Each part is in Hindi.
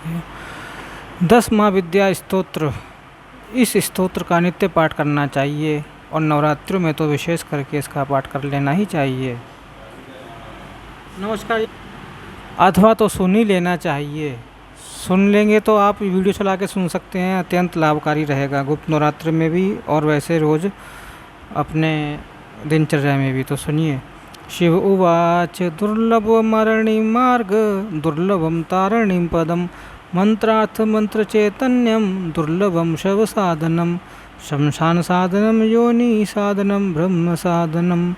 10 महाविद्या स्तोत्र, इस स्तोत्र का नित्य पाठ करना चाहिए और नवरात्रों में तो विशेष करके इसका पाठ कर लेना ही चाहिए। नमस्कार। अथवा तो सुन ही लेना चाहिए। सुन लेंगे तो आप वीडियो चला के सुन सकते हैं, अत्यंत लाभकारी रहेगा गुप्त नवरात्र में भी और वैसे रोज़ अपने दिनचर्या में भी। तो सुनिए। शिव उवाच दुर्लभमरणिं मार्ग दुर्लभं तारणिं पदम मंत्रार्थ मंत्र चैतन्यम दुर्लभम शव साधनम शमशान साधनम योनि साधनम ब्रह्म साधनम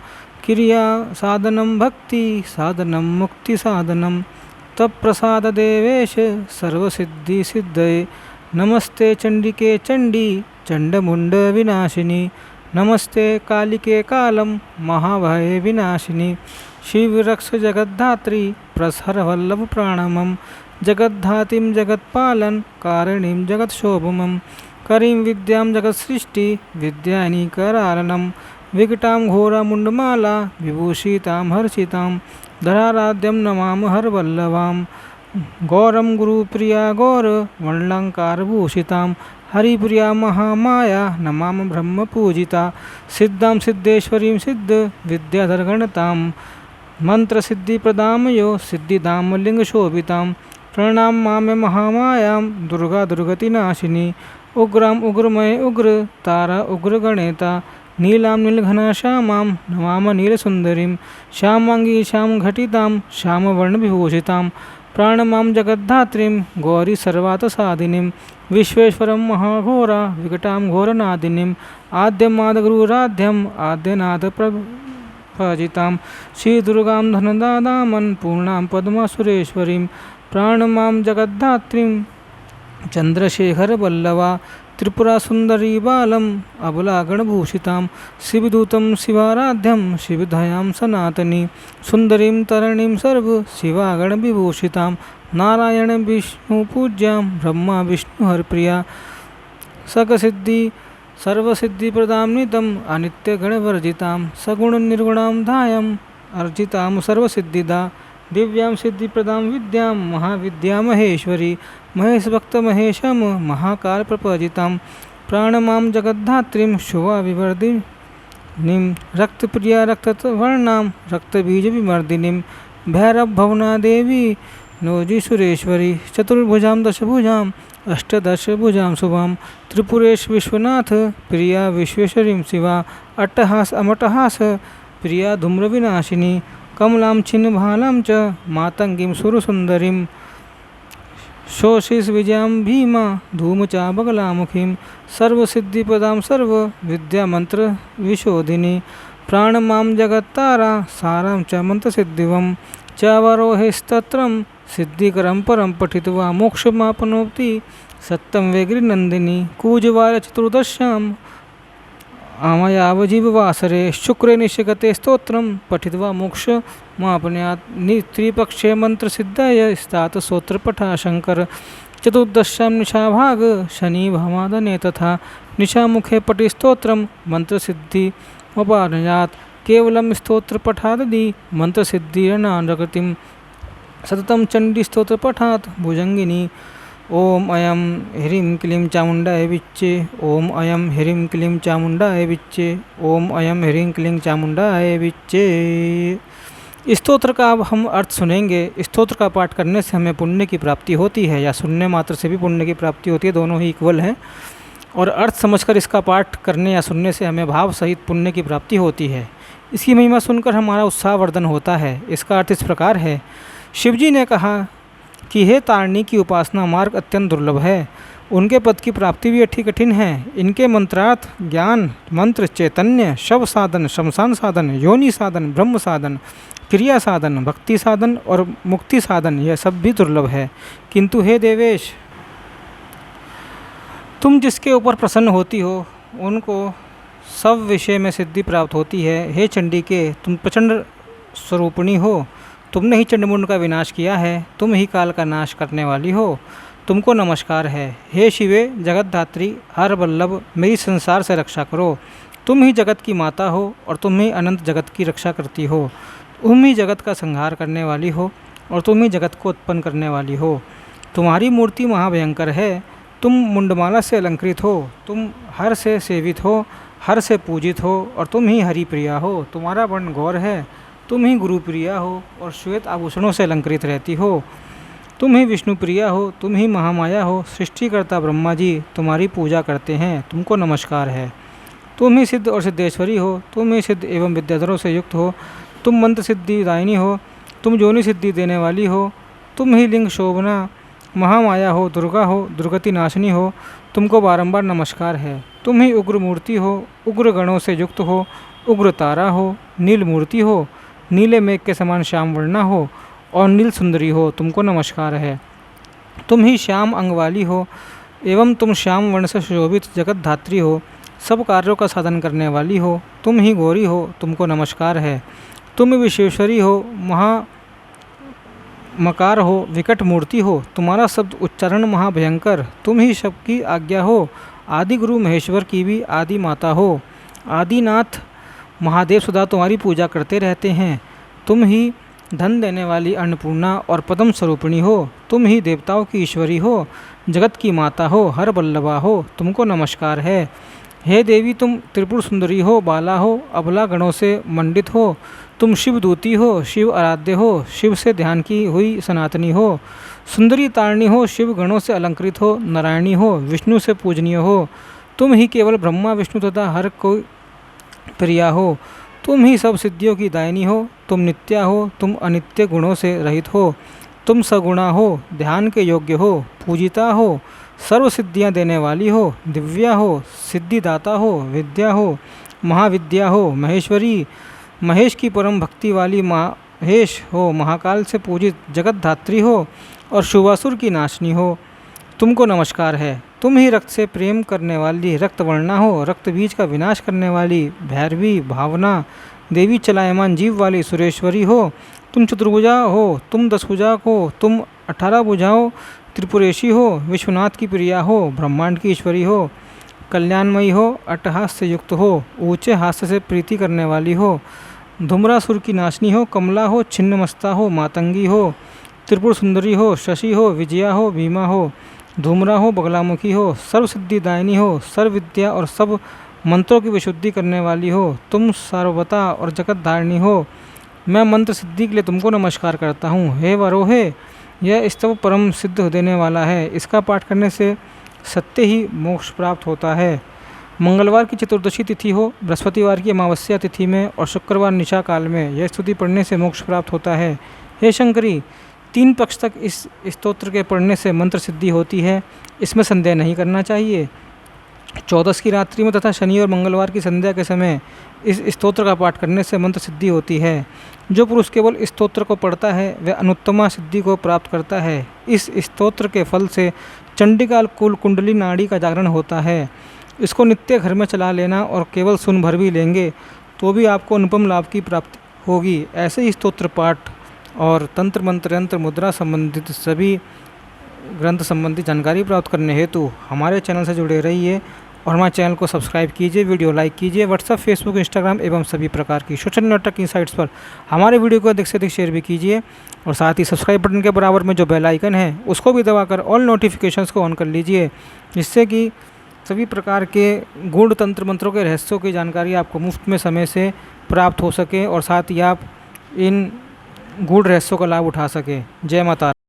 क्रिया साधनम भक्ति साधनम मुक्ति साधनम तत्प्रसाद देवेश सर्वसिद्धि सिद्धये नमस्ते चंडिके चंडी चंडमुंड विनाशिनी नमस्ते कालिके कालम महाभय विनाशिनी शिव रक्ष जगद्धात्री प्रसर वल्लभ प्राणमम जगद्धातिं जगत्पालन कारणीं जगत्शोभमं करीं विद्यां जगत्सृष्टि विद्यानि करारणं विकटां घोरामुण्डमाला विभूषितां हर्षितां धराराध्यं नमामि हरवल्लभां गौरं गुरुप्रिया गौर वर्णलङ्कारभूषितां हरिप्रिया महामाया नमामि ब्रह्मपूजिता सिद्धां सिद्धेश्वरीं सिद्ध विद्याधरगणतां मंत्रसिद्धिप्रदां यो सिद्धिधाम लिङ्गशोभितां प्रणाम मामे महामायां दुर्गा दुर्गतिनाशिनी उग्राम उग्रमय उग्र तारा उग्र गणेता नीलां नीलघना श्यामां नमामि नीलसुन्दरीं श्यामांगी श्यामघटितां श्यामवर्णविभूषितां प्राणमां जगद्धात्रीं गौरी सर्वार्थसाधिनीं विश्वेश्वरं महाघोरा विकटां घोरनादिनीं आद्यमादगुरुराध्यम् आद्यनाथप्रभजितां श्रीदुर्गां धनदादामन् पूर्णां पद्मासुरेश्वरीं प्राणमां जगद्धात्रीं चंद्रशेखरवल्लभा त्रिपुरा सुंदरी बालम अबलागणभूषितां शिवदूतं शिवाराध्यं शिवधयां सनातनी सुंदरीं तरणीं सर्व शिवागणविभूषितां नारायण विष्णुपूज्यां ब्रह्मा विष्णुहरप्रिया सकसिद्धि सर्वसिद्धिप्रदां नितं अनित्यगणवर्जितां सगुणनिर्गुणां धायम् अर्जितां सर्वसिद्धिदा दिव्यां सिद्धिप्रदां विद्यां महाविद्या महेश्वरी महेशभक्तमहेशं महाकाल प्रपजितां प्राणमां जगद्धात्रीं शुभा विवर्धिनीं रक्तप्रिया रक्तवर्णां रक्तबीजविमर्दिनीं भैरवभवना देवी नोजीसुरेश्वरी चतुर्भुजां दशभुजां अष्टदशभुजां शुभां त्रिपुरेश विश्वनाथ प्रिया विश्वेश्वरीं शिवा अट्टहास अमटहास प्रिया धूम्रविनाशिनी कमलां छिन्नभालां च मातंगीं सुरसुन्दरीं शोषिष विजयां भीमा धूमचाबगलामुखीं सर्वसिद्धिप्रदां सर्वविद्यामन्त्रविशोधिनी प्राणमां जगत्तारा सारां च मन्त्रसिद्धिवं चावरोहेस्तत्रं सिद्धिकरं परं पठित्वा मोक्षमाप्नोति सत्यं वेगिरिनन्दिनी कूजवार चतुर्दश्याम् आमयावजीववासरे शुक्रे निश्चिगते स्तोत्रं पठित्वा मोक्षमाप्नुयात् त्रिपक्षे मंत्रसिद्धय स्तात स्तोत्रपठा शंकर चतुर्दश्यां निशाभाग शनि भवादने तथा निशामुखे पठि स्तोत्रं मंत्रसिद्धिमपानुयात् केवलं स्तोत्रपठादि मंत्रसिद्धिरनानकृतिं सततं चण्डीस्तोत्रपठात् भुजंगिनी ओम अयम ह्रीं क्लीं चामुंडाय विच्चे ओम अयम ह्रीं क्लीं चामुंडाय विच्चे ओम अयम ह्रीं क्लीं चामुंडाय विच्चे। स्तोत्र का अब हम अर्थ सुनेंगे। स्तोत्र का पाठ करने से हमें पुण्य की प्राप्ति होती है या सुनने मात्र से भी पुण्य की प्राप्ति होती है, दोनों ही इक्वल हैं। और अर्थ समझकर इसका पाठ करने या सुनने से हमें भाव सहित पुण्य की प्राप्ति होती है। इसकी महिमा सुनकर हमारा उत्साहवर्धन होता है। इसका अर्थ इस प्रकार है। शिवजी ने कहा कि हे तारणी की उपासना मार्ग अत्यंत दुर्लभ है, उनके पद की प्राप्ति भी अति कठिन है। इनके मंत्रार्थ ज्ञान मंत्र चैतन्य शव साधन शमशान साधन योनि साधन ब्रह्म साधन क्रिया साधन भक्ति साधन और मुक्ति साधन यह सब भी दुर्लभ है। किंतु हे देवेश, तुम जिसके ऊपर प्रसन्न होती हो उनको सब विषय में सिद्धि प्राप्त होती है। हे चंडिके, तुम प्रचंड स्वरूपिणी हो, तुमने ही चंडमुंड का विनाश किया है, तुम ही काल का नाश करने वाली हो, तुमको नमस्कार है। हे शिवे जगतधात्री हर वल्लभ, मेरी संसार से रक्षा करो। तुम ही जगत की माता हो और तुम ही अनंत जगत की रक्षा करती हो। तुम ही जगत का संहार करने वाली हो और तुम ही जगत को उत्पन्न करने वाली हो। तुम्हारी मूर्ति महाभयंकर है। तुम मुंडमाला से अलंकृत हो, तुम हर से सेवित हो, हर से पूजित हो और तुम ही हरि प्रिया हो। तुम्हारा वर्ण गौर है, तुम ही गुरु प्रिया हो और श्वेत आभूषणों से अलंकृत रहती हो। तुम ही विष्णु प्रिया हो, तुम ही महामाया हो। सृष्टिकर्ता ब्रह्मा जी तुम्हारी पूजा करते हैं, तुमको नमस्कार है। तुम ही सिद्ध और सिद्धेश्वरी हो, तुम ही सिद्ध एवं विद्याधरों से युक्त हो। तुम मंत्र सिद्धि दायिनी हो, तुम जोनि सिद्धि देने वाली हो। तुम ही लिंग शोभना महामाया हो, दुर्गा हो, दुर्गति नाशिनी हो। तुमको बारंबार नमस्कार है। तुम ही उग्र मूर्ति हो, उग्र गणों से युक्त हो, उग्र तारा हो, नील मूर्ति हो, नीले मेघ के समान श्याम वर्णा हो और नील सुंदरी हो। तुमको नमस्कार है। तुम ही श्याम अंग वाली हो एवं तुम श्याम वर्ण से शोभित जगत धात्री हो, सब कार्यों का साधन करने वाली हो। तुम ही गौरी हो, तुमको नमस्कार है। तुम ही विश्वेश्वरी हो, मकार हो, विकट मूर्ति हो। तुम्हारा शब्द उच्चारण महाभयंकर। तुम ही सबकी आज्ञा हो, आदि गुरु महेश्वर की भी आदि माता हो। आदिनाथ महादेव सदा तुम्हारी पूजा करते रहते हैं। तुम ही धन देने वाली अन्नपूर्णा और पद्म स्वरूपिणी हो। तुम ही देवताओं की ईश्वरी हो, जगत की माता हो, हर बल्लभा हो। तुमको नमस्कार है। हे देवी, तुम त्रिपुर सुंदरी हो, बाला हो, अबला गणों से मंडित हो। तुम शिव दूती हो, शिव आराध्य हो, शिव से ध्यान की हुई सनातनी हो। सुंदरी तारणी हो, शिव गणों से अलंकृत हो, नारायणी हो, विष्णु से पूजनीय हो। तुम ही केवल ब्रह्मा विष्णु तथा हर कोई प्रिया हो। तुम ही सब सिद्धियों की दायिनी हो। तुम नित्या हो, तुम अनित्य गुणों से रहित हो। तुम सगुणा हो, ध्यान के योग्य हो, पूजिता हो, सर्व सिद्धियाँ देने वाली हो, दिव्या हो, सिद्धिदाता हो, विद्या हो, महाविद्या हो, महेश्वरी, महेश की परम भक्ति वाली महेश हो, महाकाल से पूजित जगत धात्री हो और शुभासुर की नाशनी हो। तुमको नमस्कार है। तुम ही रक्त से प्रेम करने वाली रक्तवर्णा हो, रक्त बीज का विनाश करने वाली भैरवी, भावना देवी, चलायमान जीव वाली सुरेश्वरी हो। तुम चतुर्भुजा हो, तुम 10 भुजा हो, तुम 18 भुजाओं त्रिपुरेशी हो, विश्वनाथ की प्रिया हो, ब्रह्मांड की ईश्वरी हो, कल्याणमयी हो, अट्टहास से युक्त हो, ऊंचे हास्य से प्रीति करने वाली हो, धूम्रासुर की नाशनी हो, कमला हो, छिन्नमस्ता हो, मातंगी हो, त्रिपुर सुंदरी हो, शशि हो, विजया हो, भीमा हो, धूम्रा हो, बगलामुखी हो, सर्व सिद्धिदायिनी हो, सर्व विद्या और सब मंत्रों की विशुद्धि करने वाली हो। तुम सार्वभता और जगत धारिणी हो। मैं मंत्र सिद्धि के लिए तुमको नमस्कार करता हूँ। हे वरोहे, यह स्तव परम सिद्ध देने वाला है। इसका पाठ करने से सत्य ही मोक्ष प्राप्त होता है। मंगलवार की चतुर्दशी तिथि हो, बृहस्पतिवार की अमावस्या तिथि में और शुक्रवार निशा काल में यह स्तुति पढ़ने से मोक्ष प्राप्त होता है। हे शंकरी, 3 पक्ष तक इस स्तोत्र के पढ़ने से मंत्र सिद्धि होती है, इसमें संदेह नहीं करना चाहिए। 14 की रात्रि में तथा शनि और मंगलवार की संध्या के समय इस स्तोत्र का पाठ करने से मंत्र सिद्धि होती है। जो पुरुष केवल इस स्तोत्र को पढ़ता है वह अनुत्तमा सिद्धि को प्राप्त करता है। इस स्तोत्र के फल से चंडिकाल कुल कुंडली नाड़ी का जागरण होता है। इसको नित्य घर में चला लेना और केवल सुन भर भी लेंगे तो भी आपको अनुपम लाभ की प्राप्ति होगी। ऐसे ही स्तोत्र पाठ और तंत्र मंत्र यंत्र मुद्रा संबंधित सभी ग्रंथ संबंधी जानकारी प्राप्त करने हेतु हमारे चैनल से जुड़े रहिए और हमारे चैनल को सब्सक्राइब कीजिए, वीडियो लाइक कीजिए। व्हाट्सएप, फेसबुक, इंस्टाग्राम एवं सभी प्रकार की सोशल नेटवर्किंग साइट्स पर हमारे वीडियो को अधिक से अधिक शेयर भी कीजिए और साथ ही सब्सक्राइब बटन के बराबर में जो बेल आइकन है उसको भी दबाकर ऑल नोटिफिकेशंस को ऑन कर लीजिए, जिससे कि सभी प्रकार के गूढ़ तंत्र मंत्रों के रहस्यों की जानकारी आपको मुफ्त में समय से प्राप्त हो सके और साथ ही आप इन गूढ़ रहस्यों का लाभ उठा सकें। जय माता।